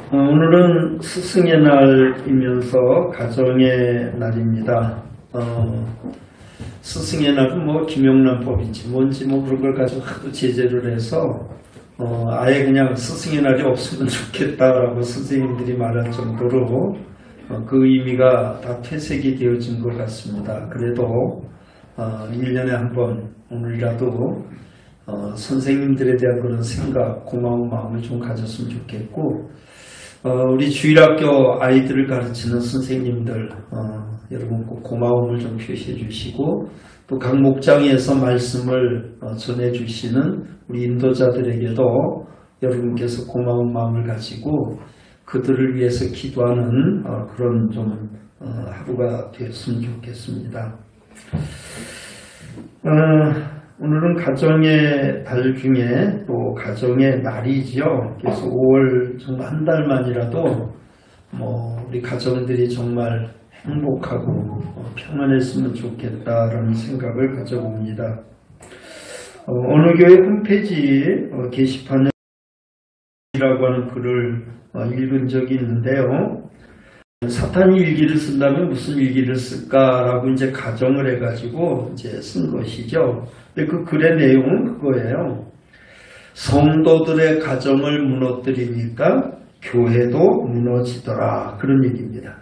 오늘은 스승의 날이면서 가정의 날입니다. 스승의 날은 뭐 김영란법인지 뭔지 뭐 그런 걸 가지고 하도 제재를 해서 아예 그냥 스승의 날이 없으면 좋겠다라고 선생님들이 말할 정도로 그 의미가 다 퇴색이 되어진 것 같습니다. 그래도 1년에 한 번 오늘이라도 선생님들에 대한 그런 생각, 고마운 마음을 좀 가졌으면 좋겠고, 우리 주일학교 아이들을 가르치는 선생님들, 여러분 꼭 고마움을 좀 표시해 주시고, 또 각 목장에서 말씀을 전해 주시는 우리 인도자들에게도 여러분께서 고마운 마음을 가지고 그들을 위해서 기도하는 그런 좀 하루가 되었으면 좋겠습니다. 오늘은 가정의 달 중에 또 가정의 날이죠. 그래서 5월 정말 한 달만이라도 우리 가정들이 정말 행복하고 평안했으면 좋겠다라는 생각을 가져봅니다. 어느 교회 홈페이지 게시판에 라고 하는 글을 읽은 적이 있는데요. 사탄이 일기를 쓴다면 무슨 일기를 쓸까라고 이제 가정을 해가지고 이제 쓴 것이죠. 근데 그 글의 내용은 그거예요. 성도들의 가정을 무너뜨리니까 교회도 무너지더라. 그런 얘기입니다.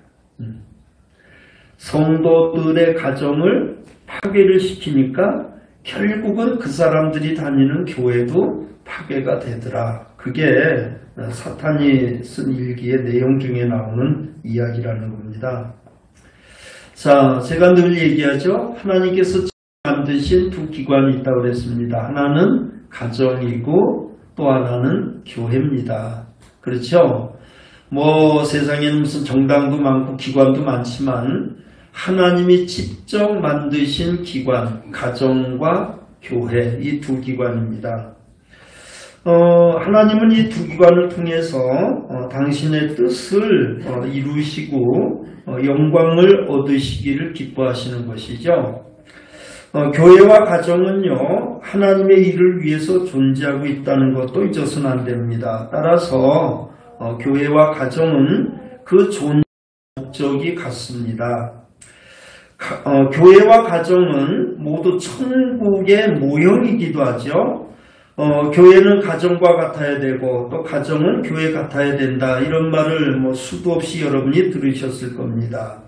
성도들의 가정을 파괴를 시키니까 결국은 그 사람들이 다니는 교회도 파괴가 되더라. 그게 사탄이 쓴 일기의 내용 중에 나오는 이야기라는 겁니다. 자, 제가 늘 얘기하죠. 하나님께서 만드신 두 기관이 있다고 그랬습니다. 하나는 가정이고 또 하나는 교회입니다. 그렇죠? 세상에는 무슨 정당도 많고 기관도 많지만 하나님이 직접 만드신 기관, 가정과 교회, 이 두 기관입니다. 하나님은 이 두 기관을 통해서 당신의 뜻을 이루시고 영광을 얻으시기를 기뻐하시는 것이죠. 교회와 가정은요, 하나님의 일을 위해서 존재하고 있다는 것도 잊어서는 안 됩니다. 따라서 교회와 가정은 그 존재 목적이 같습니다. 교회와 가정은 모두 천국의 모형이기도 하죠. 교회는 가정과 같아야 되고 또 가정은 교회 같아야 된다. 이런 말을 수도 없이 여러분이 들으셨을 겁니다.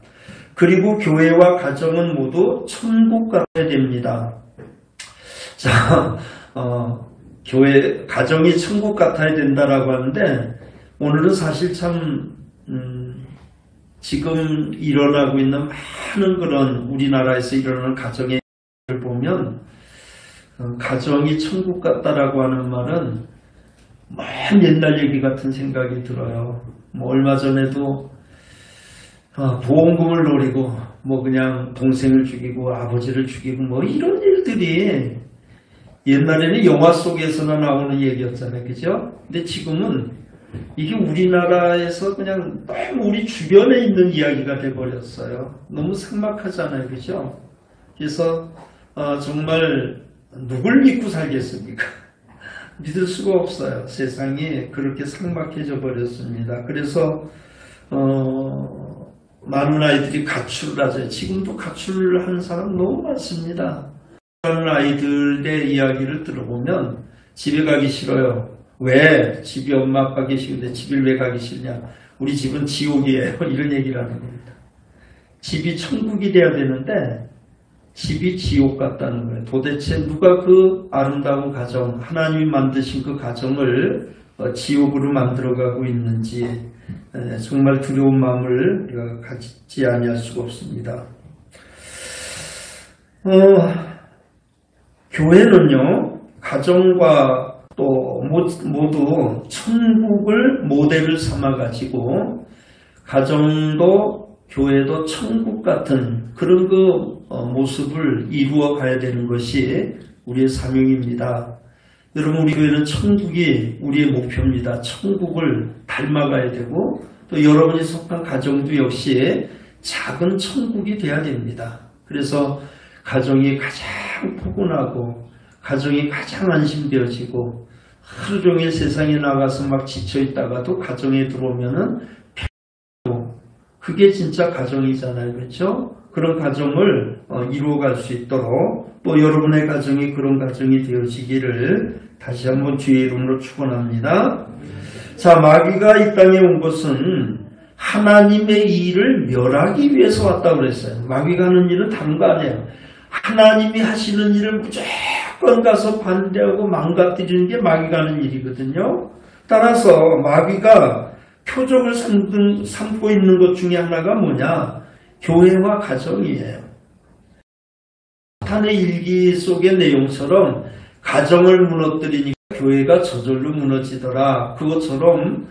그리고 교회와 가정은 모두 천국 같아야 됩니다. 자, 가정이 천국 같아야 된다라고 하는데 오늘은 사실 참 지금 일어나고 있는 많은 그런 우리나라에서 일어나는 가정의 일을 보면 가정이 천국 같다라고 하는 말은 먼 옛날 얘기 같은 생각이 들어요. 얼마 전에도 보험금을 노리고 그냥 동생을 죽이고 아버지를 죽이고 이런 일들이 옛날에는 영화 속에서나 나오는 얘기였잖아요. 그죠? 근데 지금은 이게 우리나라에서 그냥 너무 우리 주변에 있는 이야기가 돼버렸어요. 너무 삭막하잖아요. 그죠? 그래서 정말 누굴 믿고 살겠습니까? 믿을 수가 없어요. 세상이 그렇게 삭막해져 버렸습니다. 그래서 많은 아이들이 가출을 하죠. 지금도 가출을 하는 사람 너무 많습니다. 많은 아이들의 이야기를 들어보면 집에 가기 싫어요. 왜? 집이 엄마 아빠 계시는데 집을 왜 가기 싫냐? 우리 집은 지옥이에요. 이런 얘기를 하는 겁니다. 집이 천국이 돼야 되는데 집이 지옥 같다는 거예요. 도대체 누가 그 아름다운 가정, 하나님이 만드신 그 가정을 지옥으로 만들어가고 있는지 정말 두려운 마음을 갖지 아니할 수가 없습니다. 교회는요, 가정과 또 모두 천국을 모델을 삼아가지고 가정도 교회도 천국 같은 그런 모습을 이루어 가야 되는 것이 우리의 사명입니다. 여러분, 우리 교회는 천국이 우리의 목표입니다. 천국을 닮아가야 되고 또 여러분이 속한 가정도 역시 작은 천국이 돼야 됩니다. 그래서 가정이 가장 포근하고 가정이 가장 안심되어지고 하루 종일 세상에 나가서 막 지쳐있다가도 가정에 들어오면은 그게 진짜 가정이잖아요. 그렇죠? 그런 가정을 이루어갈 수 있도록 또 여러분의 가정이 그런 가정이 되어지기를 다시 한번 주의 이름으로 축원합니다. 자, 마귀가 이 땅에 온 것은 하나님의 일을 멸하기 위해서 왔다고 그랬어요. 마귀가 하는 일은 다른 거 아니에요. 하나님이 하시는 일을 무조건 가서 반대하고 망가뜨리는 게 마귀가 하는 일이거든요. 따라서 마귀가 표적을 삼고 있는 것 중에 하나가 뭐냐? 교회와 가정이에요. 사탄의 일기 속의 내용처럼 가정을 무너뜨리니까 교회가 저절로 무너지더라. 그것처럼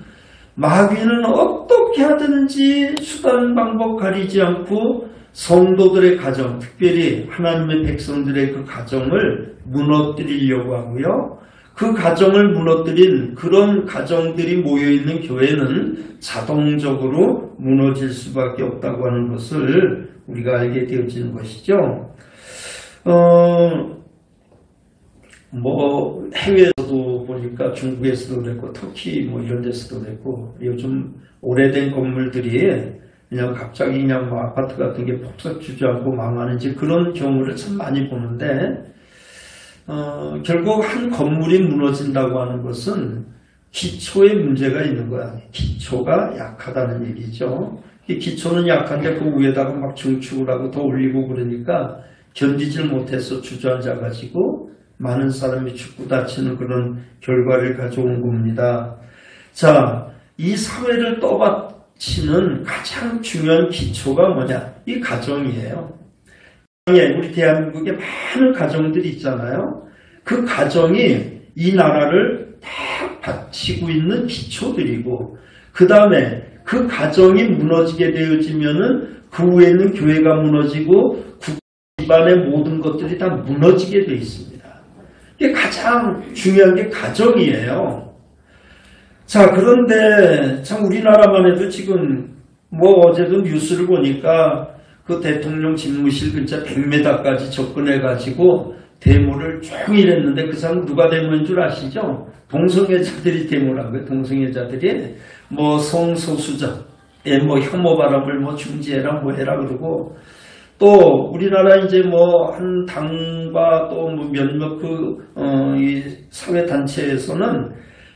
마귀는 어떻게 하든지 수단 방법 가리지 않고 성도들의 가정, 특별히 하나님의 백성들의 그 가정을 무너뜨리려고 하고요. 그 가정을 무너뜨린 그런 가정들이 모여있는 교회는 자동적으로 무너질 수밖에 없다고 하는 것을 우리가 알게 되어지는 것이죠. 해외에서도 보니까 중국에서도 그랬고 터키 이런 데서도 그랬고 요즘 오래된 건물들이 그냥 갑자기 그냥 아파트 같은 게 폭삭 주저앉고 망하는지 그런 경우를 참 많이 보는데 결국 한 건물이 무너진다고 하는 것은 기초에 문제가 있는 거야. 기초가 약하다는 얘기죠. 기초는 약한데 그 위에다가 막 증축을 하고 더 올리고 그러니까 견디질 못해서 주저앉아가지고 많은 사람이 죽고 다치는 그런 결과를 가져온 겁니다. 자, 이 사회를 떠받치는 가장 중요한 기초가 뭐냐? 이 가정이에요. 우리 대한민국에 많은 가정들이 있잖아요. 그 가정이 이 나라를 딱 받치고 있는 기초들이고 그 다음에 그 가정이 무너지게 되어지면은 그 위에 있는 교회가 무너지고 집안의 모든 것들이 다 무너지게 되어 있습니다. 이게 가장 중요한 게 가정이에요. 자, 그런데 참 우리나라만 해도 지금 어제도 뉴스를 보니까 그 대통령 집무실 근처 100m까지 접근해가지고 데모를 종일 했는데 그 사람 누가 데모인 줄 아시죠? 동성애자들이 데모라고요. 동성애자들이 성소수자의 혐오 발언을 중지해라 해라 그러고 또 우리나라 이제 한 당과 또 몇몇 이 사회 단체에서는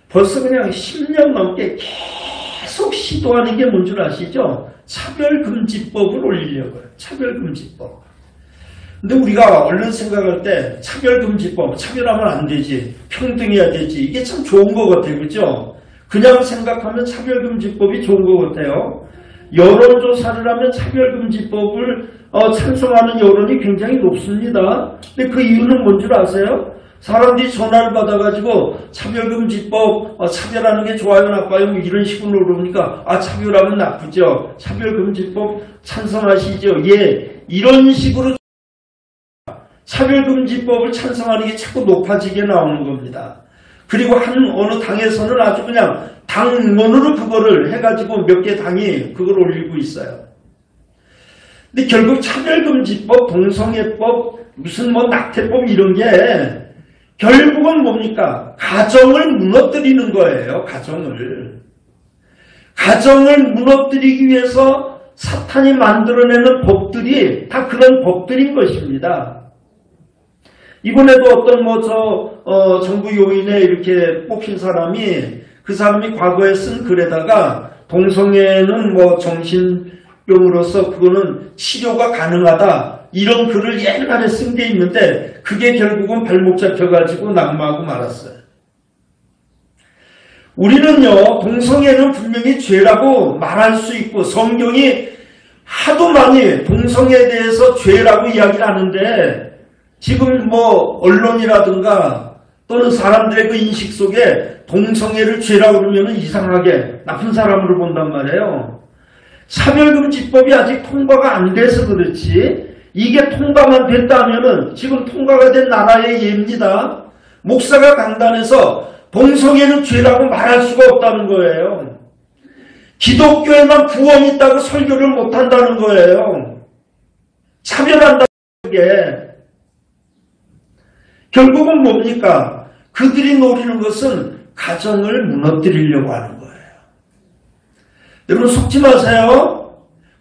벌써 그냥 10년 넘게 계속 시도하는 게 뭔 줄 아시죠? 차별금지법을 올리려고요. 차별금지법. 근데 우리가 얼른 생각할 때 차별금지법, 차별하면 안 되지, 평등해야 되지, 이게 참 좋은 것 같아요. 그죠? 그냥 생각하면 차별금지법이 좋은 것 같아요. 여론조사를 하면 차별금지법을 찬성하는 여론이 굉장히 높습니다. 근데 그 이유는 뭔 줄 아세요? 사람들이 전화를 받아가지고 차별금지법 차별하는 게 좋아요 나빠요 이런 식으로 물어보니까 차별하면 나쁘죠. 차별금지법 찬성하시죠. 예, 이런 식으로 차별금지법을 찬성하는 게 자꾸 높아지게 나오는 겁니다. 그리고 어느 당에서는 아주 그냥 당론으로 그거를 해가지고 몇 개 당이 그걸 올리고 있어요. 근데 결국 차별금지법, 동성애법, 무슨 낙태법 이런 게 결국은 뭡니까? 가정을 무너뜨리는 거예요. 가정을 무너뜨리기 위해서 사탄이 만들어내는 법들이 다 그런 법들인 것입니다. 이번에도 어떤 정부 요인에 이렇게 뽑힌 사람이 그 사람이 과거에 쓴 글에다가 동성애는 정신병으로서 그거는 치료가 가능하다. 이런 글을 옛날에 쓴 게 있는데 그게 결국은 발목 잡혀가지고 낙마하고 말았어요. 우리는요, 동성애는 분명히 죄라고 말할 수 있고 성경이 하도 많이 동성애에 대해서 죄라고 이야기를 하는데 지금 언론이라든가 또는 사람들의 그 인식 속에 동성애를 죄라고 그러면 이상하게 나쁜 사람으로 본단 말이에요. 차별금지법이 아직 통과가 안 돼서 그렇지 이게 통과만 됐다면은 지금 통과가 된 나라의 예입니다. 목사가 강단에서 동성애는 죄라고 말할 수가 없다는 거예요. 기독교에만 구원이 있다고 설교를 못한다는 거예요. 차별한다는 게 결국은 뭡니까? 그들이 노리는 것은 가정을 무너뜨리려고 하는 거예요. 여러분 속지 마세요.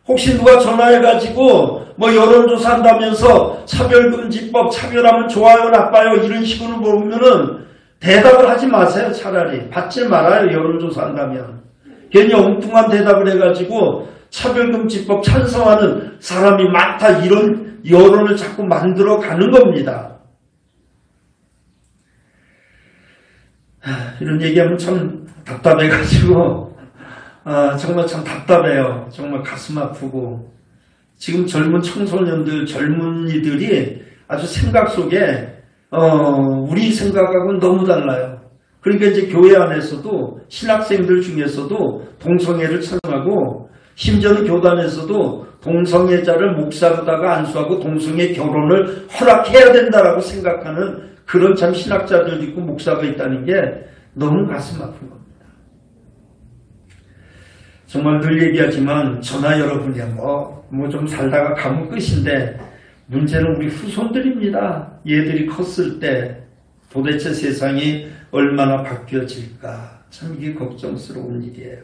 혹시 누가 전화해가지고 뭐 여론조사 한다면서 차별금지법, 차별하면 좋아요, 나빠요 이런 식으로 물으면은 대답을 하지 마세요. 차라리 받지 말아요. 여론조사 한다면. 괜히 엉뚱한 대답을 해가지고 차별금지법 찬성하는 사람이 많다 이런 여론을 자꾸 만들어 가는 겁니다. 이런 얘기하면 참 답답해가지고 정말 참 답답해요. 정말 가슴 아프고 지금 젊은 청소년들, 젊은이들이 아주 생각 속에 우리 생각하고는 너무 달라요. 그러니까 이제 교회 안에서도 신학생들 중에서도 동성애를 찬성하고 심지어는 교단에서도 동성애자를 목사로다가 안수하고 동성애 결혼을 허락해야 된다라고 생각하는 그런 참 신학자들도 있고 목사가 있다는 게 너무 가슴 아픈 겁니다. 정말 늘 얘기하지만 저나 여러분이야 뭐 좀 살다가 가면 끝인데 문제는 우리 후손들입니다. 얘들이 컸을 때 도대체 세상이 얼마나 바뀌어질까 참 이게 걱정스러운 일이에요.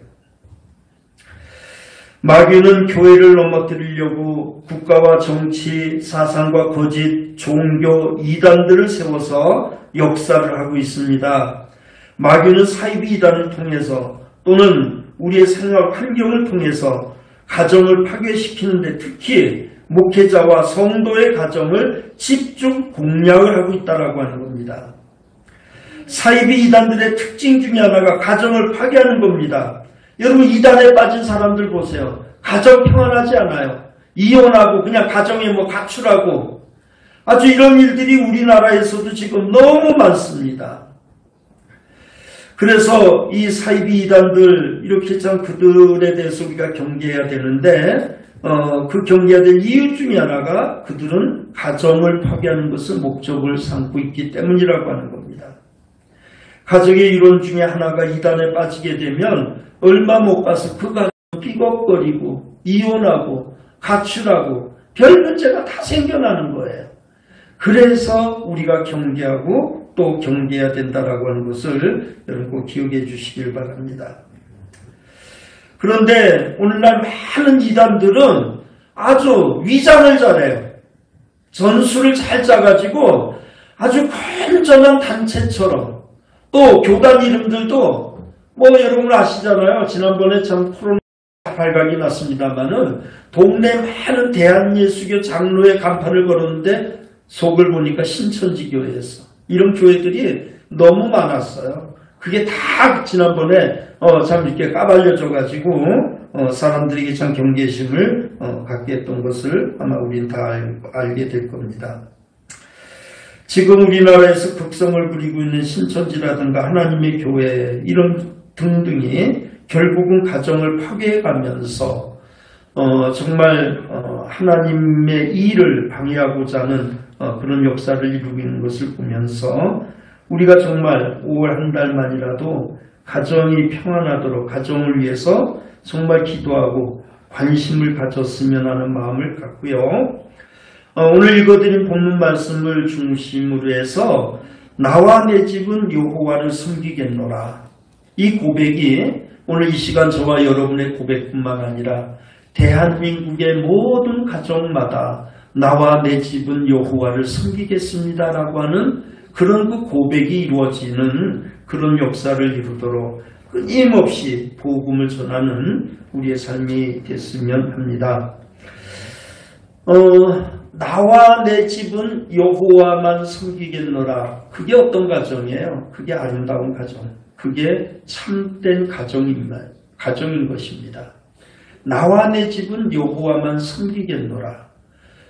마귀는 교회를 넘어뜨리려고 국가와 정치, 사상과 거짓, 종교, 이단들을 세워서 역사를 하고 있습니다. 마귀는 사이비 이단을 통해서 또는 우리의 생활 환경을 통해서 가정을 파괴시키는데 특히 목회자와 성도의 가정을 집중 공략을 하고 있다고 하는 겁니다. 사이비 이단들의 특징 중에 하나가 가정을 파괴하는 겁니다. 여러분 이단에 빠진 사람들 보세요. 가정 평안하지 않아요. 이혼하고 그냥 가정에 뭐 가출하고 아주 이런 일들이 우리나라에서도 지금 너무 많습니다. 그래서 이 사이비 이단들 이렇게 참 그들에 대해서 우리가 경계해야 되는데 그 경계해야 될 이유 중에 하나가 그들은 가정을 파괴하는 것을 목적을 삼고 있기 때문이라고 하는 겁니다. 가정의 이론 중에 하나가 이단에 빠지게 되면 얼마 못 가서 그 가정 삐걱거리고 이혼하고 가출하고 별 문제가 다 생겨나는 거예요. 그래서 우리가 경계하고 또 경계해야 된다라고 하는 것을 여러분 꼭 기억해 주시길 바랍니다. 그런데 오늘날 많은 이단들은 아주 위장을 잘해요. 전술을 잘 짜가지고 아주 건전한 단체처럼 또 교단 이름들도 뭐 여러분 아시잖아요. 지난번에 참 코로나 발각이 났습니다만은 동네 많은 대한예수교 장로의 간판을 걸었는데 속을 보니까 신천지교회였어. 이런 교회들이 너무 많았어요. 그게 다 지난번에 참 이렇게 까발려져가지고 사람들에게 참 경계심을 갖게 했던 것을 아마 우리는 다 알게 될 겁니다. 지금 우리나라에서 극성을 부리고 있는 신천지라든가 하나님의 교회 이런 등등이 결국은 가정을 파괴해가면서 정말 하나님의 일을 방해하고자 하는 그런 역사를 이루고 있는 것을 보면서 우리가 정말 5월 한 달만이라도 가정이 평안하도록 가정을 위해서 정말 기도하고 관심을 가졌으면 하는 마음을 갖고요. 오늘 읽어드린 본문 말씀을 중심으로 해서 나와 내 집은 여호와를 섬기겠노라. 이 고백이 오늘 이 시간 저와 여러분의 고백뿐만 아니라 대한민국의 모든 가정마다 나와 내 집은 여호와를 섬기겠습니다라고 하는 그런 그 고백이 이루어지는 그런 역사를 이루도록 끊임없이 복음을 전하는 우리의 삶이 됐으면 합니다. 나와 내 집은 여호와만 섬기겠노라. 그게 어떤 가정이에요? 그게 아름다운 가정. 그게 참된 가정인 것입니다. 나와 내 집은 여호와만 섬기겠노라.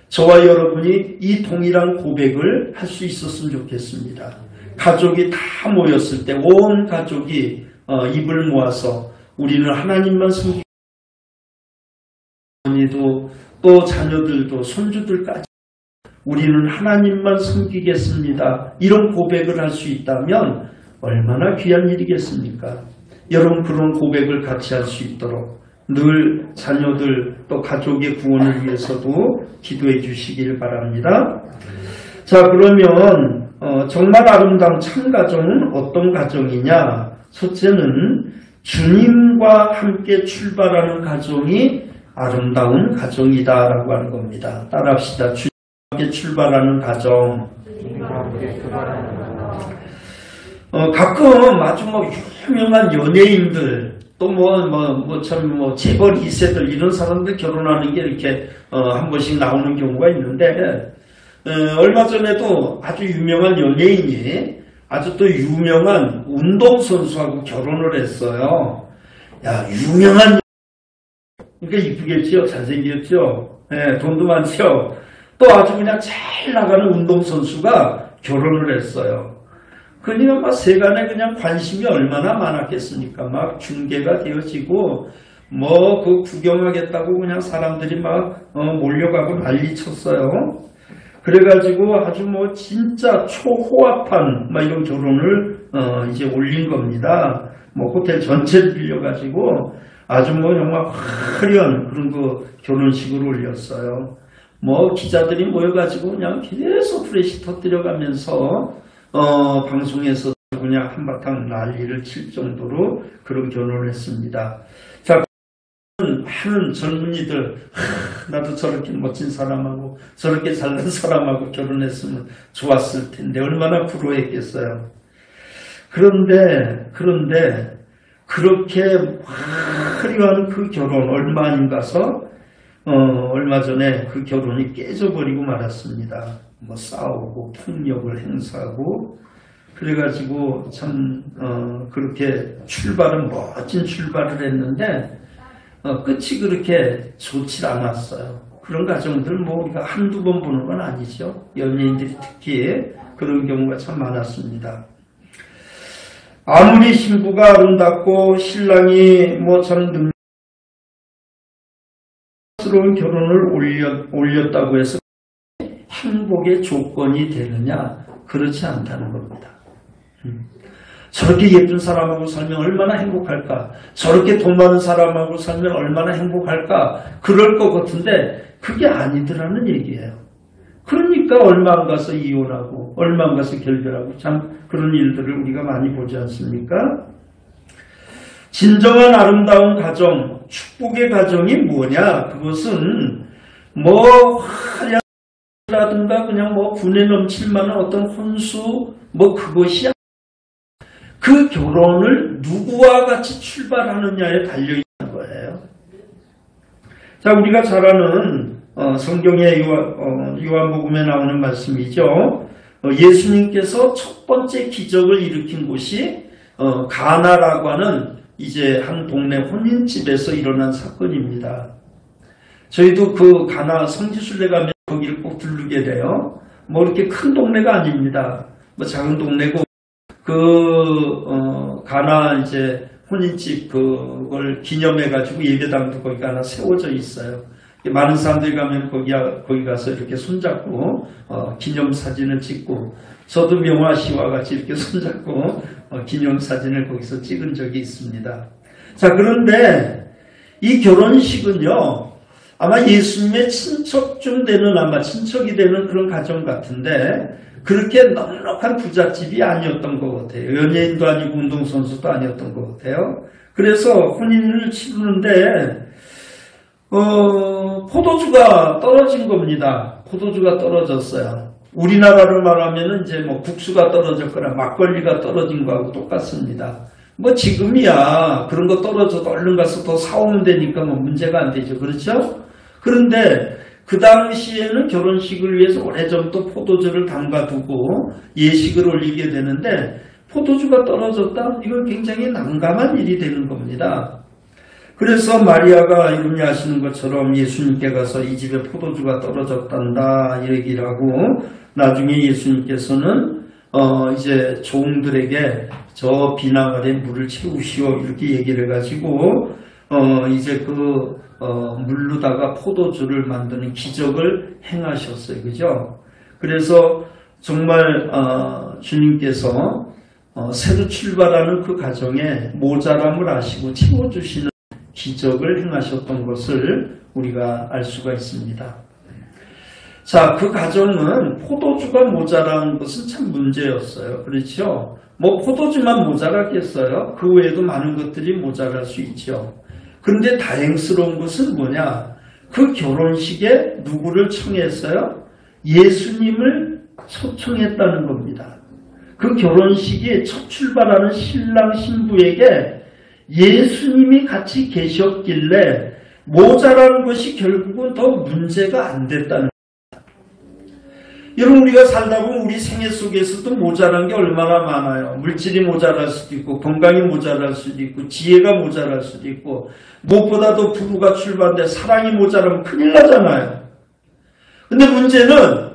저와 여러분이 이 동일한 고백을 할 수 있었으면 좋겠습니다. 가족이 다 모였을 때 온 가족이 입을 모아서 우리는 하나님만 섬기고 또 자녀들도 손주들까지 우리는 하나님만 섬기겠습니다. 이런 고백을 할 수 있다면 얼마나 귀한 일이겠습니까? 여러분 그런 고백을 같이 할 수 있도록 늘 자녀들 또 가족의 구원을 위해서도 기도해 주시길 바랍니다. 자, 그러면 정말 아름다운 참 가정은 어떤 가정이냐? 첫째는 주님과 함께 출발하는 가정이 아름다운 가정이다라고 하는 겁니다. 따라합시다. 주님과 함께 출발하는 가정. 가끔 아주 유명한 연예인들 또 재벌 2세들 이런 사람들 결혼하는 게 이렇게 한 번씩 나오는 경우가 있는데 얼마 전에도 아주 유명한 연예인이 아주 또 유명한 운동선수하고 결혼을 했어요. 야, 유명한 그러니까 이쁘겠죠? 잘생겼죠? 네, 돈도 많죠? 또 아주 그냥 잘 나가는 운동선수가 결혼을 했어요. 그러니까 막 세간에 그냥 관심이 얼마나 많았겠습니까? 막 중계가 되어지고 그 구경하겠다고 그냥 사람들이 막 몰려가고 난리 쳤어요. 그래가지고 아주 진짜 초호화판 이런 결혼을 이제 올린 겁니다. 호텔 전체를 빌려가지고 아주 정말 화려한 그런 결혼식을 올렸어요. 기자들이 모여가지고 그냥 계속 프레시 터뜨려가면서 방송에서 그냥 한바탕 난리를 칠 정도로 그런 결혼을 했습니다. 자, 하는 젊은이들, 나도 저렇게 멋진 사람하고 저렇게 잘난 사람하고 결혼했으면 좋았을 텐데 얼마나 부러웠겠어요. 그런데 그렇게 화려한 그 결혼 얼마 안 가서 얼마 전에 그 결혼이 깨져버리고 말았습니다. 싸우고 폭력을 행사하고 그래가지고 참 그렇게 멋진 출발을 했는데 끝이 그렇게 좋지 않았어요. 그런 가정들 우리가 한두 번 보는 건 아니죠. 연예인들이 특히 그런 경우가 참 많았습니다. 아무리 신부가 아름답고 신랑이 참 능스러운 결혼을 올렸다고 해서 행복의 조건이 되느냐? 그렇지 않다는 겁니다. 저렇게 예쁜 사람하고 살면 얼마나 행복할까? 저렇게 돈 많은 사람하고 살면 얼마나 행복할까? 그럴 것 같은데 그게 아니더라는 얘기예요. 그러니까 얼마 안 가서 이혼하고 얼마 안 가서 결별하고 참 그런 일들을 우리가 많이 보지 않습니까? 진정한 아름다운 가정, 축복의 가정이 뭐냐? 그것은 화려하다든가 그냥 분에 넘칠 만한 어떤 혼수 그것이 그 결혼을 누구와 같이 출발하느냐에 달려있는 거예요. 자, 우리가 잘 아는 성경의 요한복음에 나오는 말씀이죠. 예수님께서 첫 번째 기적을 일으킨 곳이 가나라고 하는 이제 한 동네 혼인집에서 일어난 사건입니다. 저희도 그 가나 성지순례 가면 거기를 꼭 들르게 돼요. 이렇게 큰 동네가 아닙니다. 작은 동네고 가나 이제 혼인집 그걸 기념해가지고 예배당도 거기가 하나 세워져 있어요. 많은 사람들이 가면 거기 가서 이렇게 손잡고 기념사진을 찍고 저도 명화 씨와 같이 이렇게 손잡고 기념사진을 거기서 찍은 적이 있습니다. 자, 그런데 이 결혼식은요 아마 예수님의 친척 중 되는 아마 친척이 되는 그런 가정 같은데 그렇게 넉넉한 부잣집이 아니었던 것 같아요. 연예인도 아니고 운동선수도 아니었던 것 같아요. 그래서 혼인을 치르는데 포도주가 떨어진 겁니다. 포도주가 떨어졌어요. 우리나라로 말하면 이제 국수가 떨어졌거나 막걸리가 떨어진 거하고 똑같습니다. 지금이야 그런 거 떨어져도 얼른 가서 더 사오면 되니까 문제가 안 되죠. 그렇죠? 그런데 그 당시에는 결혼식을 위해서 오래전부터 포도주를 담가두고 예식을 올리게 되는데 포도주가 떨어졌다? 이건 굉장히 난감한 일이 되는 겁니다. 그래서 마리아가 이름이 아시는 것처럼 예수님께 가서 이 집에 포도주가 떨어졌단다 이 얘기를 하고 나중에 예수님께서는 이제 종들에게 저 비나갈에 물을 채우시오 이렇게 얘기를 해가지고 이제 물로다가 포도주를 만드는 기적을 행하셨어요. 그죠? 그래서 정말 주님께서 새로 출발하는 그 가정에 모자람을 아시고 채워주시는 기적을 행하셨던 것을 우리가 알 수가 있습니다. 자, 그 가정은 포도주가 모자란 것은 참 문제였어요. 그렇죠? 뭐 포도주만 모자랐겠어요? 그 외에도 많은 것들이 모자랄 수 있죠. 그런데 다행스러운 것은 뭐냐? 그 결혼식에 누구를 청했어요? 예수님을 초청했다는 겁니다. 그 결혼식이 첫 출발하는 신랑 신부에게 예수님이 같이 계셨길래 모자란 것이 결국은 더 문제가 안 됐다는 겁니다. 여러분, 우리가 살다 보면 우리 생애 속에서도 모자란 게 얼마나 많아요. 물질이 모자랄 수도 있고, 건강이 모자랄 수도 있고, 지혜가 모자랄 수도 있고, 무엇보다도 부부가 출발돼 사랑이 모자라면 큰일 나잖아요. 근데 문제는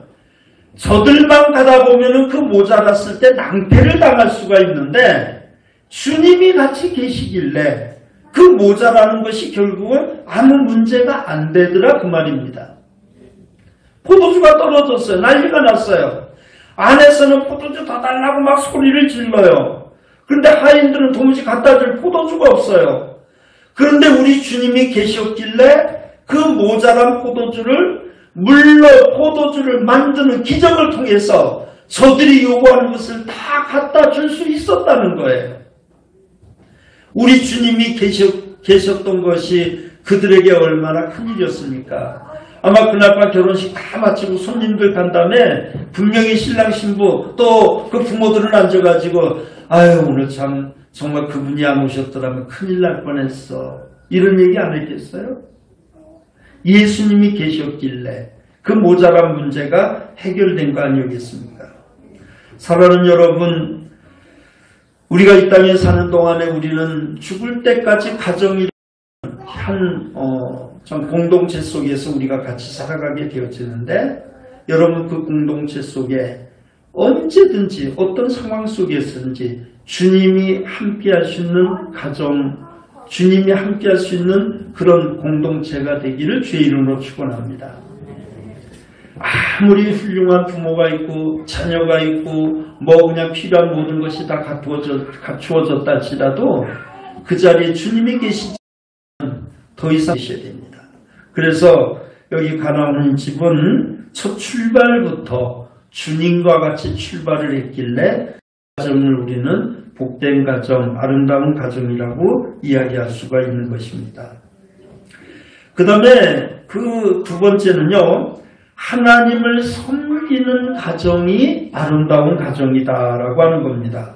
저들만 가다 보면은 그 모자랐을 때 낭패를 당할 수가 있는데, 주님이 같이 계시길래 그 모자라는 것이 결국은 아무 문제가 안 되더라, 그 말입니다. 포도주가 떨어졌어요. 난리가 났어요. 안에서는 포도주 더 달라고 막 소리를 질러요. 그런데 하인들은 도무지 갖다 줄 포도주가 없어요. 그런데 우리 주님이 계셨길래 그 모자란 포도주를 물로 포도주를 만드는 기적을 통해서 저들이 요구하는 것을 다 갖다 줄 수 있었다는 거예요. 우리 주님이 계셨던 것이 그들에게 얼마나 큰일이었습니까? 아마 그날 밤 결혼식 다 마치고 손님들 간 다음에 분명히 신랑 신부 또 그 부모들은 앉아가지고 아유, 오늘 참 정말 그분이 안 오셨더라면 큰일 날 뻔했어, 이런 얘기 안 했겠어요? 예수님이 계셨길래 그 모자란 문제가 해결된 거 아니겠습니까? 사랑하는 여러분, 우리가 이 땅에 사는 동안에 우리는 죽을 때까지 가정이라는 한 공동체 속에서 우리가 같이 살아가게 되어지는데, 여러분, 그 공동체 속에 언제든지 어떤 상황 속에서든지 주님이 함께할 수 있는 가정, 주님이 함께할 수 있는 그런 공동체가 되기를 주의 이름으로 축원합니다. 아무리 훌륭한 부모가 있고 자녀가 있고 뭐 그냥 필요한 모든 것이 다 갖추어졌다 할지라도 그 자리에 주님이 계시지 않으면 더 이상 계셔야 됩니다. 그래서 여기 가나안 집은 첫 출발부터 주님과 같이 출발을 했길래 가정을 우리는 복된 가정, 아름다운 가정이라고 이야기할 수가 있는 것입니다. 그 다음에 그 두 번째는요, 하나님을 섬기는 가정이 아름다운 가정이다라고 하는 겁니다.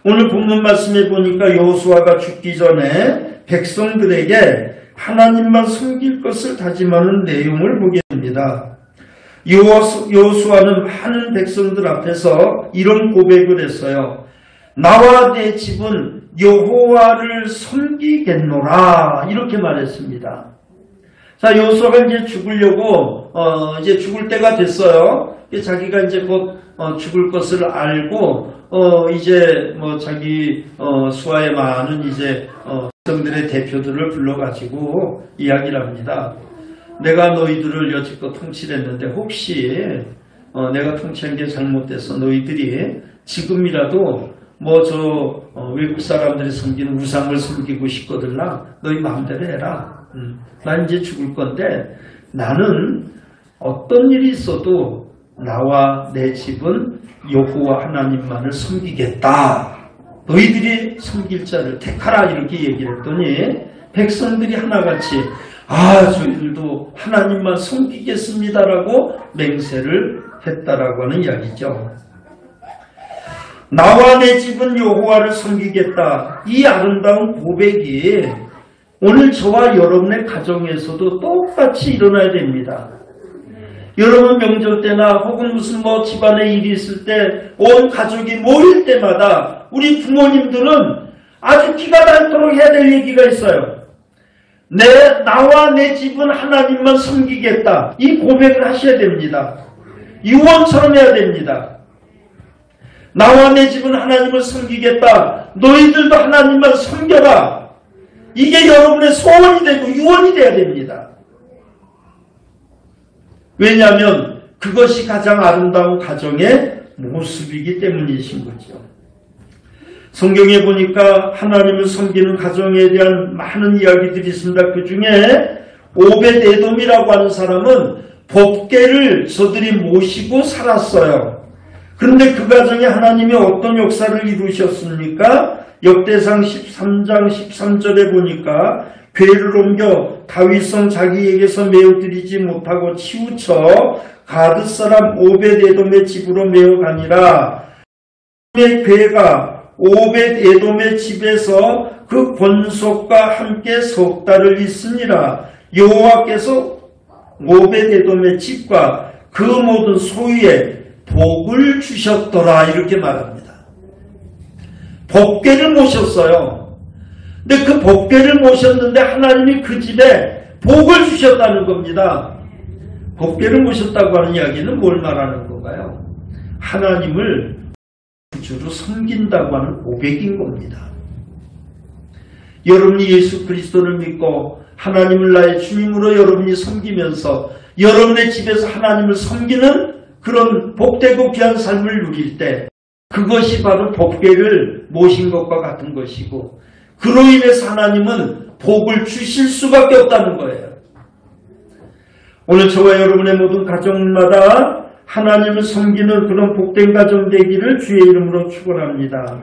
오늘 본문 말씀에 보니까 여호수아가 죽기 전에 백성들에게 하나님만 섬길 것을 다짐하는 내용을 보게 됩니다. 여호수아는 많은 백성들 앞에서 이런 고백을 했어요. 나와 내 집은 여호와를 섬기겠노라, 이렇게 말했습니다. 자, 여호수아가 이제 죽으려고 이제 죽을 때가 됐어요. 자기가 이제 곧 죽을 것을 알고 이제 뭐 자기 수하에 많은 이제 백성들의 대표들을 불러가지고 이야기를 합니다. 내가 너희들을 여지껏 통치를 했는데 혹시 내가 통치한 게 잘못돼서 너희들이 지금이라도 뭐 저 외국 사람들이 섬기는 우상을 섬기고 싶거들라 너희 마음대로 해라. 난 이제 죽을 건데 나는 어떤 일이 있어도 나와 내 집은 여호와 하나님만을 섬기겠다. 너희들이 섬길 자를 택하라, 이렇게 얘기를 했더니 백성들이 하나같이 저희들도 하나님만 섬기겠습니다라고 맹세를 했다라고 하는 이야기죠. 나와 내 집은 여호와를 섬기겠다. 이 아름다운 고백이 오늘 저와 여러분의 가정에서도 똑같이 일어나야 됩니다. 여러분 명절 때나 혹은 무슨 뭐 집안에 일이 있을 때 온 가족이 모일 때마다 우리 부모님들은 아주 기가 닳도록 해야 될 얘기가 있어요. 나와 내 집은 하나님만 섬기겠다. 이 고백을 하셔야 됩니다. 유언처럼 해야 됩니다. 나와 내 집은 하나님을 섬기겠다. 너희들도 하나님만 섬겨라. 이게 여러분의 소원이 되고 유언이 돼야 됩니다. 왜냐하면 그것이 가장 아름다운 가정의 모습이기 때문이신 거죠. 성경에 보니까 하나님을 섬기는 가정에 대한 많은 이야기들이 있습니다. 그 중에 오벳에돔이라고 하는 사람은 법궤를 저들이 모시고 살았어요. 그런데 그 가정에 하나님이 어떤 역사를 이루셨습니까? 역대상 13장 13절에 보니까 궤를 옮겨 다윗성 자기에게서 메어 드리지 못하고 치우쳐 가드 사람 오벳에돔의 집으로 메어 가니라. 궤가 오벳에돔의 집에서 그 권속과 함께 석 달을 있으니라. 여호와께서 오벳에돔의 집과 그 모든 소유에 복을 주셨더라. 이렇게 말합니다. 법궤를 모셨어요. 근데 그 법궤를 모셨는데 하나님이 그 집에 복을 주셨다는 겁니다. 법궤를 모셨다고 하는 이야기는 뭘 말하는 건가요? 하나님을 구주로 섬긴다고 하는 고백인 겁니다. 여러분이 예수 그리스도를 믿고 하나님을 나의 주님으로 여러분이 섬기면서 여러분의 집에서 하나님을 섬기는 그런 복되고 귀한 삶을 누릴 때 그것이 바로 법궤를 모신 것과 같은 것이고 그로 인해서 하나님은 복을 주실 수밖에 없다는 거예요. 오늘 저와 여러분의 모든 가정마다 하나님을 섬기는 그런 복된 가정 되기를 주의 이름으로 축원합니다.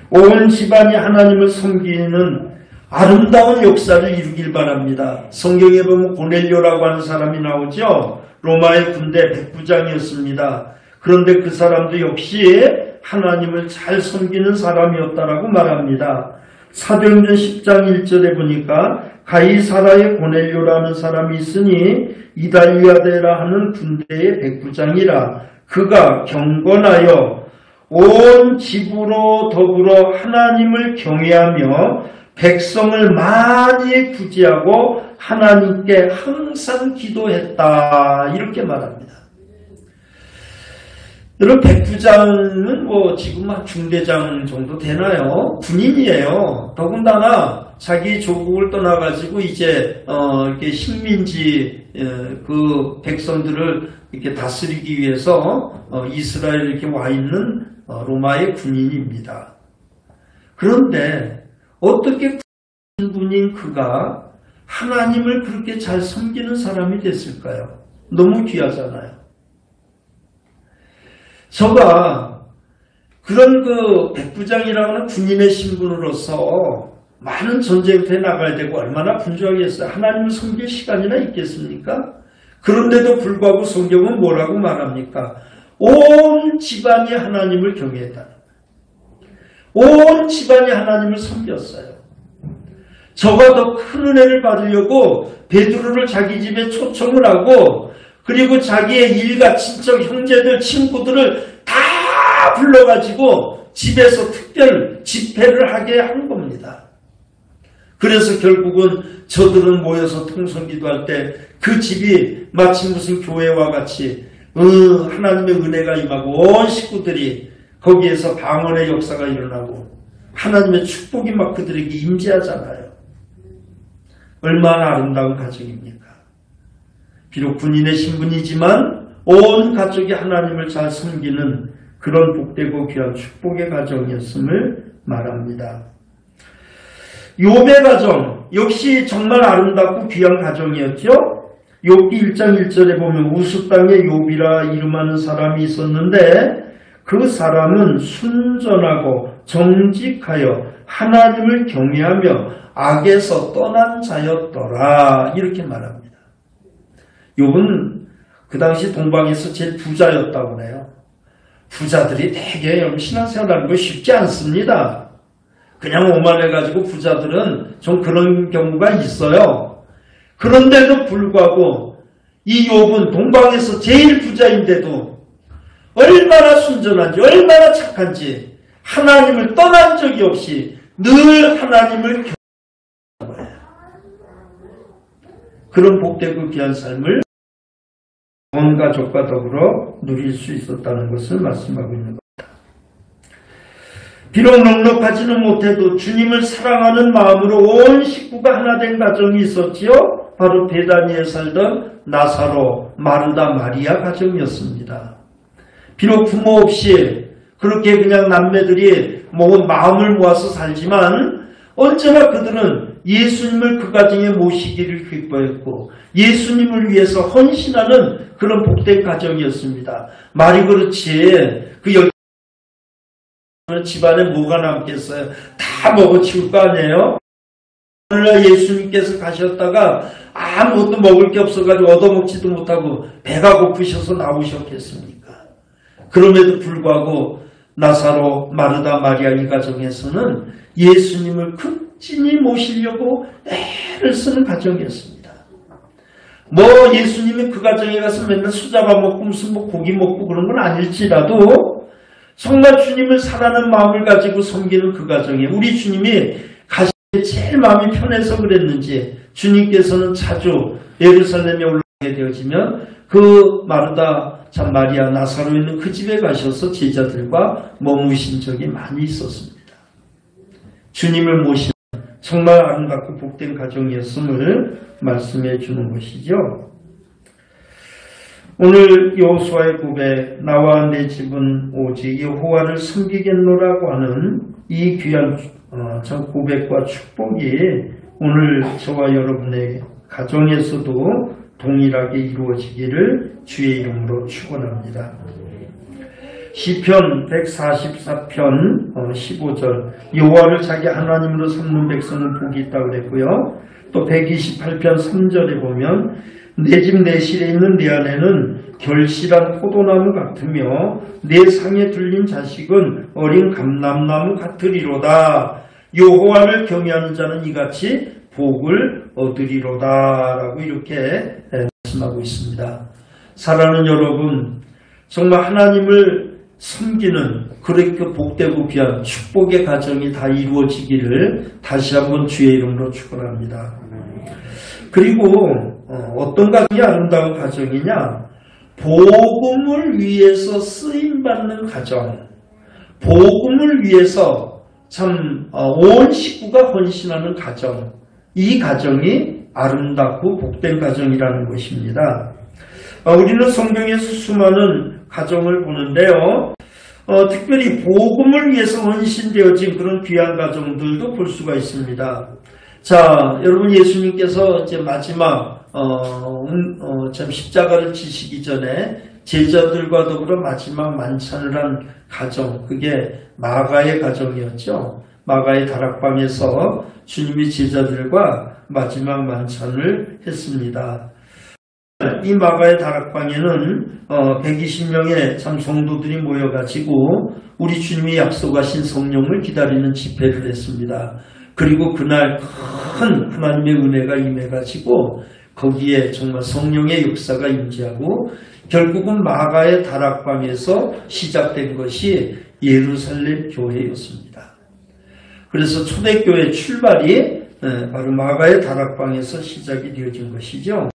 온 집안이 하나님을 섬기는 아름다운 역사를 이루길 바랍니다. 성경에 보면 고넬료라고 하는 사람이 나오죠. 로마의 군대 백부장이었습니다. 그런데 그 사람도 역시 하나님을 잘 섬기는 사람이었다라고 말합니다. 사도행전 10장 1절에 보니까 가이사라의 고넬료라는 사람이 있으니 이달리아데라 하는 군대의 백부장이라. 그가 경건하여 온 집으로 더불어 하나님을 경외하며 백성을 많이 구제하고 하나님께 항상 기도했다. 이렇게 말합니다. 여러분 백부장은 뭐 지금 한 중대장 정도 되나요? 군인이에요. 더군다나 자기 조국을 떠나가지고 이제 이렇게 식민지 그 백성들을 이렇게 다스리기 위해서 이스라엘에 이렇게 와 있는 로마의 군인입니다. 그런데 어떻게 군인 그가 하나님을 그렇게 잘 섬기는 사람이 됐을까요? 너무 귀하잖아요. 저가 그런 그 백부장이라고 하는 군인의 신분으로서 많은 전쟁터에 나가야 되고 얼마나 분주하겠어요. 하나님을 섬길 시간이나 있겠습니까? 그런데도 불구하고 성경은 뭐라고 말합니까? 온 집안이 하나님을 경외했다. 온 집안이 하나님을 섬겼어요. 저가 더 큰 은혜를 받으려고 베드로를 자기 집에 초청을 하고 그리고 자기의 일가, 친척, 형제들, 친구들을 다 불러가지고 집에서 특별 집회를 하게 한 겁니다. 그래서 결국은 저들은 모여서 통성기도할 때 그 집이 마치 무슨 교회와 같이 하나님의 은혜가 임하고 온 식구들이 거기에서 방언의 역사가 일어나고 하나님의 축복이 막 그들에게 임재하잖아요. 얼마나 아름다운 가정입니까? 비록 군인의 신분이지만 온 가족이 하나님을 잘 섬기는 그런 복되고 귀한 축복의 가정이었음을 말합니다. 욥의 가정 역시 정말 아름답고 귀한 가정이었죠. 욥기 1장 1절에 보면 우스 땅에 욥이라 이름하는 사람이 있었는데 그 사람은 순전하고 정직하여 하나님을 경외하며 악에서 떠난 자였더라. 이렇게 말합니다. 욥은 그 당시 동방에서 제일 부자였다고 해요. 부자들이 되게 신앙생활하는 거 쉽지 않습니다. 그냥 오만해가지고 부자들은 좀 그런 경우가 있어요. 그런데도 불구하고 이 욥은 동방에서 제일 부자인데도 얼마나 순전한지 얼마나 착한지 하나님을 떠난 적이 없이 늘 하나님을 경외하는 거예요. 그런 복되고 귀한 삶을 온 가족과 더불어 누릴 수 있었다는 것을 말씀하고 있는 겁니다. 비록 넉넉하지는 못해도 주님을 사랑하는 마음으로 온 식구가 하나 된 가정이 있었지요. 바로 베다니에 살던 나사로, 마르다, 마리아 가정이었습니다. 비록 부모 없이 그렇게 그냥 남매들이 마음을 모아서 살지만 언제나 그들은 예수님을 그 가정에 모시기를 기뻐했고 예수님을 위해서 헌신하는 그런 복된 가정이었습니다. 말이 그렇지 그 집안에 뭐가 남겠어요? 다 먹어치울 거 아니에요? 오늘날 예수님께서 가셨다가 아무것도 먹을 게 없어가지고 얻어먹지도 못하고 배가 고프셔서 나오셨겠습니까? 그럼에도 불구하고 나사로, 마르다, 마리아 이 가정에서는 예수님을 극진히 모시려고 애를 쓰는 가정이었습니다. 뭐 예수님이 그 가정에 가서 맨날 수 잡아먹고 무슨 뭐 고기 먹고 그런 건 아닐지라도 정말 주님을 사랑하는 마음을 가지고 섬기는 그 가정에 우리 주님이 가실 때 제일 마음이 편해서 그랬는지 주님께서는 자주 예루살렘에 올라가게 되어지면 그 마르다, 참 마리아, 나사로 있는 그 집에 가셔서 제자들과 머무신 적이 많이 있었습니다. 주님을 모시는 정말 아름답고 복된 가정이었음을 말씀해 주는 것이죠. 오늘 여호수아의 고백, 나와 내 집은 오직 여호와를 섬기겠노라고 하는 이 귀한 참 고백과 축복이 오늘 저와 여러분의 가정에서도 동일하게 이루어지기를 주의 이름으로 축원합니다. 시편 144편 15절 여호와를 자기 하나님으로 삼는 백성은 복이 있다고 그랬고요. 또 128편 3절에 보면 내 집 내 실에 있는 내 안에는 결실한 포도나무 같으며 내 상에 둘린 자식은 어린 감람나무 같으리로다. 여호와를 경외하는 자는 이같이 복을 얻으리로다 라고 이렇게 말씀하고 있습니다. 사랑하는 여러분, 정말 하나님을 섬기는 그렇게 복되고 귀한 축복의 가정이 다 이루어지기를 다시 한번 주의 이름으로 축원합니다. 그리고 어떤 가정이 아름다운 가정이냐? 복음을 위해서 쓰임받는 가정, 복음을 위해서 참 온 식구가 헌신하는 가정, 이 가정이 아름답고 복된 가정이라는 것입니다. 우리는 성경에서 수많은 가정을 보는데요. 특별히 복음을 위해서 헌신되어진 그런 귀한 가정들도 볼 수가 있습니다. 자, 여러분 예수님께서 이제 마지막 참 십자가를 지시기 전에 제자들과 더불어 마지막 만찬을 한 가정, 그게 마가의 가정이었죠. 마가의 다락방에서 주님이 제자들과 마지막 만찬을 했습니다. 이 마가의 다락방에는 120명의 참 성도들이 모여가지고 우리 주님이 약속하신 성령을 기다리는 집회를 했습니다. 그리고 그날 큰 하나님의 은혜가 임해가지고 거기에 정말 성령의 역사가 임재하고 결국은 마가의 다락방에서 시작된 것이 예루살렘 교회였습니다. 그래서 초대교회 출발이 바로 마가의 다락방에서 시작이 되어진 것이죠.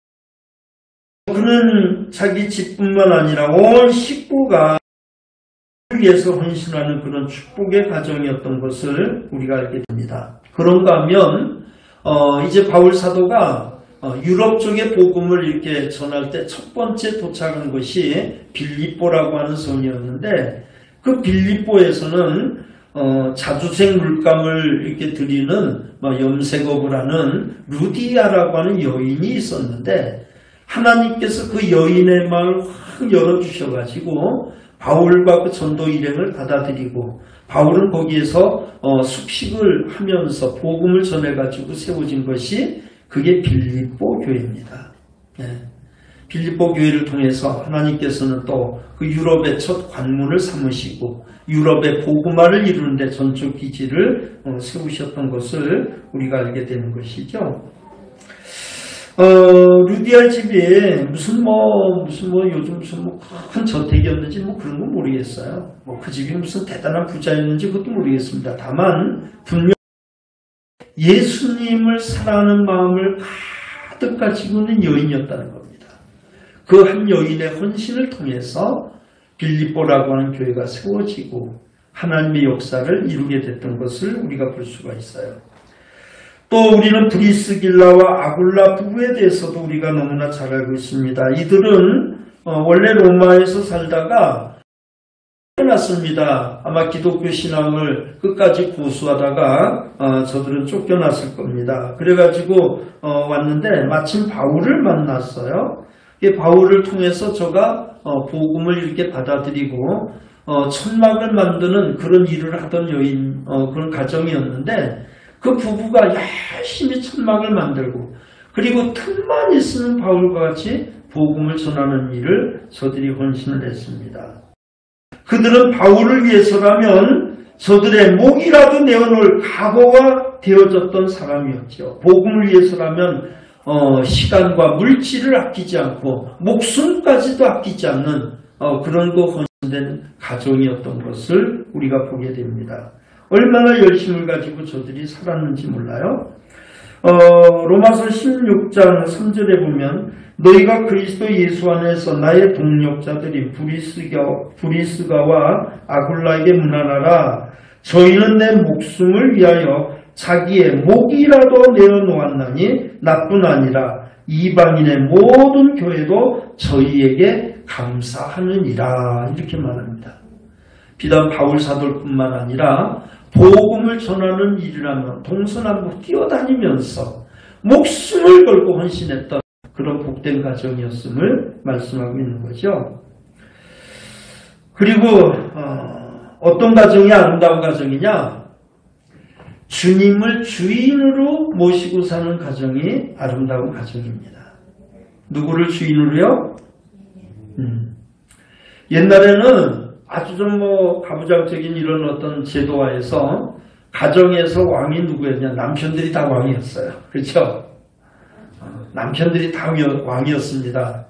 그는 자기 집뿐만 아니라 온 식구가 위해서 헌신하는 그런 축복의 가정이었던 것을 우리가 알게 됩니다. 그런가 하면 이제 바울 사도가 유럽 쪽의 복음을 이렇게 전할 때 첫 번째 도착한 것이 빌립보라고 하는 성이었는데 그 빌립보에서는 자주색 물감을 이렇게 드리는 염색업을 하는 루디아라고 하는 여인이 있었는데 하나님께서 그 여인의 마음을 확 열어주셔가지고 바울과 그 전도 일행을 받아들이고 바울은 거기에서 숙식을 하면서 복음을 전해가지고 세워진 것이 그게 빌립보 교회입니다. 네. 빌립보 교회를 통해서 하나님께서는 또 그 유럽의 첫 관문을 삼으시고 유럽의 복음화를 이루는 데 전적 기지를 세우셨던 것을 우리가 알게 되는 것이죠. 루디아 집이 무슨 요즘 큰 저택이었는지 그런 건 모르겠어요. 그 집이 무슨 대단한 부자였는지 그것도 모르겠습니다. 다만 분명 예수님을 사랑하는 마음을 가득 가지고 있는 여인이었다는 겁니다. 그 한 여인의 헌신을 통해서 빌립보라고 하는 교회가 세워지고 하나님의 역사를 이루게 됐던 것을 우리가 볼 수가 있어요. 또 우리는 브리스길라와 아굴라 부부에 대해서도 우리가 너무나 잘 알고 있습니다. 이들은 원래 로마에서 살다가 쫓겨났습니다. 아마 기독교 신앙을 끝까지 고수하다가 저들은 쫓겨났을 겁니다. 그래가지고 왔는데 마침 바울을 만났어요. 바울을 통해서 저가 복음을 이렇게 받아들이고 천막을 만드는 그런 일을 하던 그런 가정이었는데 그 부부가 열심히 천막을 만들고 그리고 틈만 있으면 바울과 같이 복음을 전하는 일을 저들이 헌신을 했습니다. 그들은 바울을 위해서라면 저들의 목이라도 내어놓을 각오가 되어졌던 사람이었죠. 복음을 위해서라면 시간과 물질을 아끼지 않고 목숨까지도 아끼지 않는 그런 거 헌신된 가정이었던 것을 우리가 보게 됩니다. 얼마나 열심을 가지고 저들이 살았는지 몰라요. 로마서 16장 3절에 보면 너희가 그리스도 예수 안에서 나의 동력자들이 브리스가와 아굴라에게 문안하라. 저희는 내 목숨을 위하여 자기의 목이라도 내어놓았나니 나뿐 아니라 이방인의 모든 교회도 저희에게 감사하느니라. 이렇게 말합니다. 비단 바울 사도뿐만 아니라 복음을 전하는 일이라면 동서남북 뛰어다니면서 목숨을 걸고 헌신했던 그런 복된 가정이었음을 말씀하고 있는 거죠. 그리고 어떤 가정이 아름다운 가정이냐? 주님을 주인으로 모시고 사는 가정이 아름다운 가정입니다. 누구를 주인으로요? 옛날에는 아주 좀 가부장적인 이런 어떤 제도화에서 가정에서 왕이 누구였냐? 남편들이 다 왕이었어요. 그렇죠? 남편들이 다 왕이었습니다.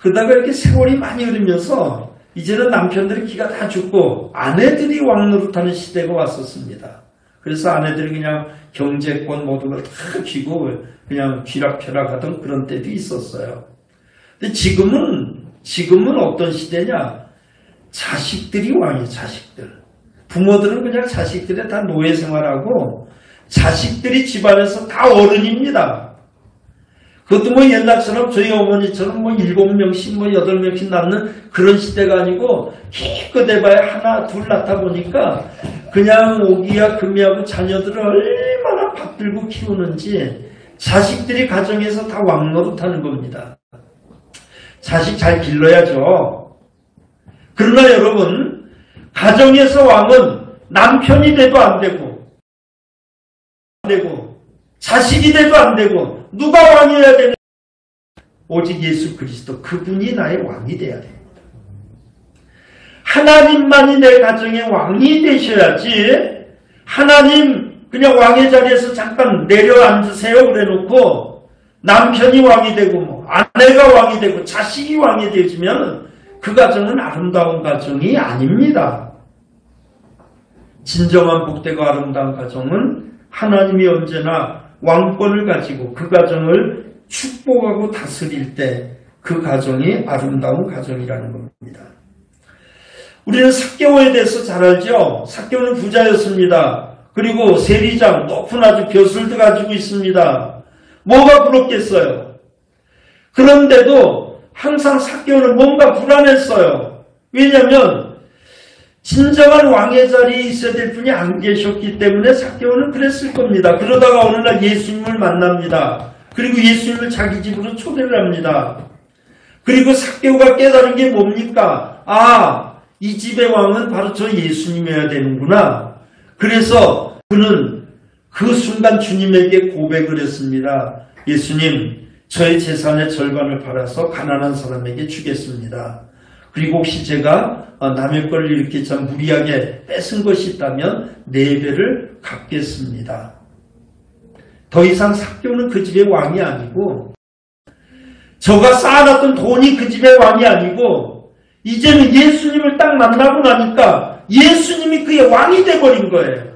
그러다가 이렇게 세월이 많이 흐르면서 이제는 남편들이 기가 다 죽고 아내들이 왕 노릇하는 시대가 왔었습니다. 그래서 아내들이 그냥 경제권 모든 걸 다 쥐고 그냥 쥐락펴락하던 그런 때도 있었어요. 근데 지금은 어떤 시대냐? 자식들이 왕이에요. 자식들. 부모들은 그냥 자식들의 다 노예 생활하고 자식들이 집안에서 다 어른입니다. 그것도 옛날처럼 저희 어머니처럼 7명씩 8명씩 낳는 그런 시대가 아니고 기껏 해봐야 하나 둘 낳다 보니까 그냥 오기야 금이하고 자녀들을 얼마나 받들고 키우는지 자식들이 가정에서 다 왕노릇하는 겁니다. 자식 잘 길러야죠. 그러나 여러분, 가정에서 왕은 남편이 돼도 안 되고 자식이 돼도 안 되고 누가 왕이어야 되는? 오직 예수 그리스도, 그분이 나의 왕이 돼야 됩니다. 하나님만이 내 가정의 왕이 되셔야지 하나님 그냥 왕의 자리에서 잠깐 내려앉으세요 그래놓고 남편이 왕이 되고 아내가 왕이 되고 자식이 왕이 되어지면 그 가정은 아름다운 가정이 아닙니다. 진정한 복되고 아름다운 가정은 하나님이 언제나 왕권을 가지고 그 가정을 축복하고 다스릴 때 그 가정이 아름다운 가정이라는 겁니다. 우리는 삭개오에 대해서 잘 알죠? 삭개오는 부자였습니다. 그리고 세리장, 높은 아주 벼슬도 가지고 있습니다. 뭐가 부럽겠어요? 그런데도 항상 삭개오는 뭔가 불안했어요. 왜냐하면 진정한 왕의 자리에 있어야 될 분이 안 계셨기 때문에 삭개오는 그랬을 겁니다. 그러다가 어느 날 예수님을 만납니다. 그리고 예수님을 자기 집으로 초대를 합니다. 그리고 삭개오가 깨달은 게 뭡니까? 이 집의 왕은 바로 저 예수님이어야 되는구나. 그래서 그는 그 순간 주님에게 고백을 했습니다. 예수님, 저의 재산의 절반을 팔아서 가난한 사람에게 주겠습니다. 그리고 혹시 제가 남의 걸 이렇게 참 무리하게 뺏은 것이 있다면 4배를 갚겠습니다. 더 이상 삭개오는 그 집의 왕이 아니고 저가 쌓아놨던 돈이 그 집의 왕이 아니고 이제는 예수님을 딱 만나고 나니까 예수님이 그의 왕이 돼버린 거예요.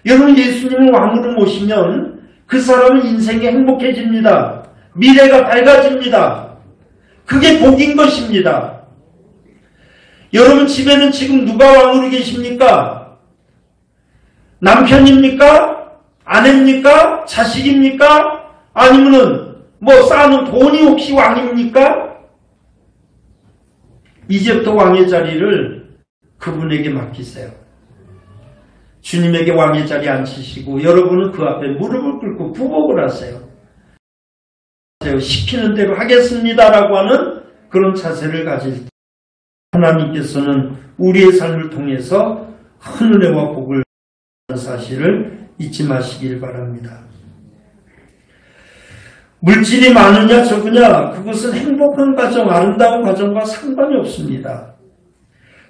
여러분, 예수님을 왕으로 모시면 그 사람은 인생이 행복해집니다. 미래가 밝아집니다. 그게 복인 것입니다. 여러분 집에는 지금 누가 왕으로 계십니까? 남편입니까? 아내입니까? 자식입니까? 아니면은 쌓아놓은 돈이 혹시 왕입니까? 이제부터 왕의 자리를 그분에게 맡기세요. 주님에게 왕의 자리에 앉히시고 여러분은 그 앞에 무릎을 꿇고 부복을 하세요. 시키는 대로 하겠습니다라고 하는 그런 자세를 가질 때 하나님께서는 우리의 삶을 통해서 큰 은혜와 복을 주는 사실을 잊지 마시길 바랍니다. 물질이 많으냐 적으냐 그것은 행복한 가정, 아름다운 가정과 상관이 없습니다.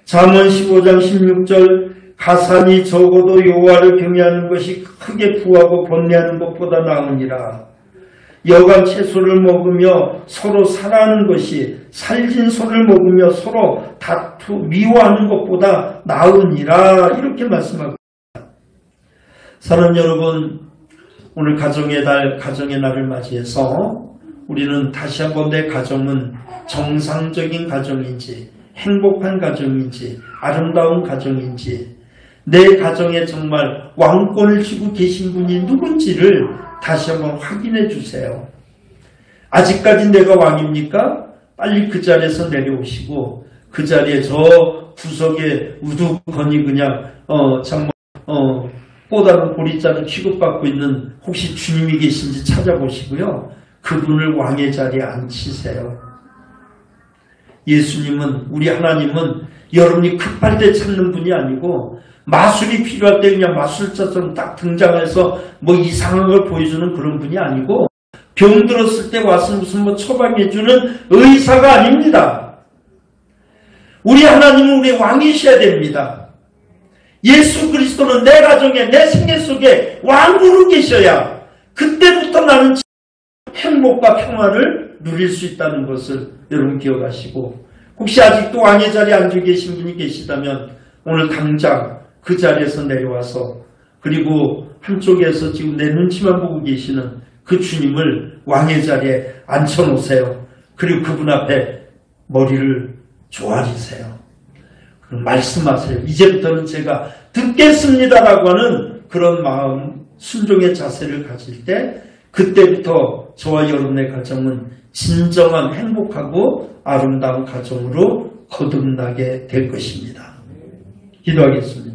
잠언 15장 16절 가산이 적어도 여호와를 경외하는 것이 크게 부하고 번뇌하는 것보다 나으니라. 여간 채소를 먹으며 서로 사랑하는 것이 살진 소를 먹으며 서로 미워하는 것보다 나으니라. 이렇게 말씀하고 있습니다. 사랑하는 여러분, 오늘 가정의 달, 가정의 날을 맞이해서 우리는 다시 한번 내 가정은 정상적인 가정인지 행복한 가정인지 아름다운 가정인지 내 가정에 정말 왕권을 쥐고 계신 분이 누군지를 다시 한번 확인해 주세요. 아직까지 내가 왕입니까? 빨리 그 자리에서 내려오시고 그 자리에 저 구석에 우두커니 그냥 꼬다른 보리자루 취급받고 있는 혹시 주님이 계신지 찾아보시고요. 그분을 왕의 자리에 앉히세요. 예수님은, 우리 하나님은 여러분이 급할 때 찾는 분이 아니고 마술이 필요할 때 그냥 마술자처럼 딱 등장해서 뭐 이상한 걸 보여주는 그런 분이 아니고 병 들었을 때 와서 무슨 처방해주는 의사가 아닙니다. 우리 하나님은 우리의 왕이셔야 됩니다. 예수 그리스도는 내 가정에 내 생애 속에 왕으로 계셔야 그때부터 나는 행복과 평화를 누릴 수 있다는 것을 여러분 기억하시고 혹시 아직도 왕의 자리에 앉아 계신 분이 계시다면 오늘 당장 그 자리에서 내려와서 그리고 한쪽에서 지금 내 눈치만 보고 계시는 그 주님을 왕의 자리에 앉혀놓으세요. 그리고 그분 앞에 머리를 조아리세요. 그럼 말씀하세요. 이제부터는 제가 듣겠습니다라고 하는 그런 마음, 순종의 자세를 가질 때 그때부터 저와 여러분의 가정은 진정한 행복하고 아름다운 가정으로 거듭나게 될 것입니다. 기도하겠습니다.